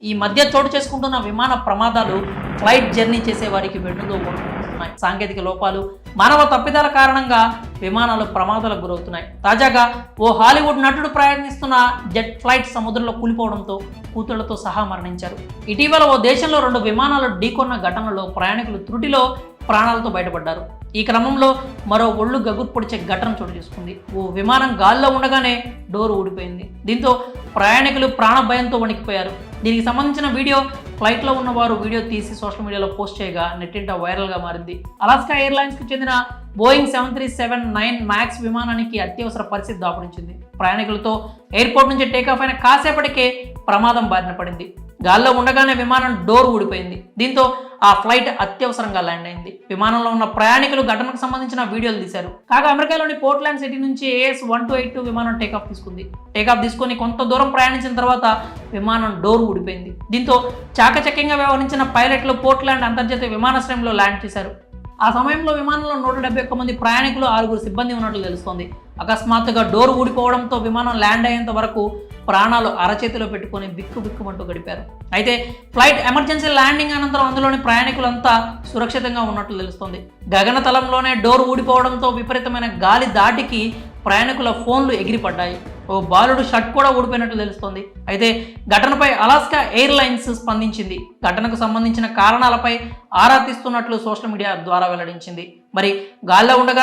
ఈ మధ్య చోటు చేసుకుంటున్న విమాన ప్రమాదాలు ఫ్లైట్ జర్నీ చేసే వారికి వెన్నులో వణుకుతున్నాయి. సాంకేతిక లోపాలు, మానవ తప్పిదాల కారణంగా విమానాలు ప్రమాదాలకు గురవుతున్నాయి. తాజాగా ఓ హాలీవుడ్ నటుడు ప్రయాణిస్తున్న జెట్ ఫ్లైట్ సముద్రంలో కూలిపోవడంతో కూతుళ్లతో సహా మరణించారు. ఇటీవల ఓ దేశంలో 2 విమానాలు ఢీకొన్న ఘటనలో ప్రయాణికులు త్రుటిలో ప్రాణాలతో బయటపడ్డారు. ఈ క్రమంలో మరో ఒళ్ళు గగురు పొడిచే ఘటన చోటు చేసుకుంది. ఓ విమానం గాల్లో ఉండగానే డోర్ ఊడిపోయింది. దీంతో ప్రయాణికులు ప్రాణ భయంతో వణికిపోయారు. దీనికి సంబంధించిన వీడియో ఫ్లైట్లో ఉన్నవారు వీడియో తీసి సోషల్ మీడియాలో పోస్ట్ చేయగా నెట్టింట వైరల్గా మారింది. అలాస్కా ఎయిర్లైన్స్కి చెందిన బోయింగ్ 737-9 మ్యాక్స్ విమానానికి అత్యవసర పరిస్థితి దాపురించింది. ప్రయాణికులతో ఎయిర్పోర్ట్ నుంచి టేకాఫ్ అయిన కాసేపటికే ప్రమాదం బారిన పడింది. గాల్లో ఉండగానే విమానం డోర్ ఊడిపోయింది. దీంతో ఆ ఫ్లైట్ అత్యవసరంగా ల్యాండ్ అయింది. విమానంలో ఉన్న ప్రయాణికులు ఘటనకు సంబంధించిన వీడియోలు తీశారు. కాగా అమెరికాలోని పోర్ట్లాండ్ సిటీ నుంచి AS-1282 విమానం టేకాఫ్ తీసుకుంది. టేకాఫ్ తీసుకొని కొంత దూరం ప్రయాణించిన తర్వాత విమానం డోర్ ఊడిపోయింది. దీంతో చాకచక్యంగా వ్యవహరించిన పైలట్లు పోర్ట్లాండ్ అంతర్జాతీయ విమానాశ్రయంలో ల్యాండ్ చేశారు. ఆ సమయంలో విమానంలో 171 మంది ప్రయాణికులు, 6 సిబ్బంది ఉన్నట్లు తెలుస్తోంది. అకస్మాత్తుగా డోర్ ఊడిపోవడంతో విమానం ల్యాండ్ అయ్యేంత వరకు ప్రాణాలు అరచేతిలో పెట్టుకొని బిక్కుబిక్కుమంటూ గడిపారు. అయితే ఫ్లైట్ ఎమర్జెన్సీ ల్యాండింగ్ అనంతరం అందులోని ప్రయాణికులంతా సురక్షితంగా ఉన్నట్లు తెలుస్తోంది. గగనతలంలోనే డోర్ ఊడిపోవడంతో విపరీతమైన గాలి దాటికి ప్రయాణికుల ఫోన్లు ఎగిరిపడ్డాయి. ఓ బాలుడు షర్ట్ కూడా ఊడిపోయినట్లు తెలుస్తోంది. అయితే ఘటనపై అలాస్కా ఎయిర్లైన్స్ స్పందించింది. ఘటనకు సంబంధించిన కారణాలపై ఆరా తీస్తున్నట్లు సోషల్ మీడియా ద్వారా వెల్లడించింది. మరి గాల్లో ఉండగానే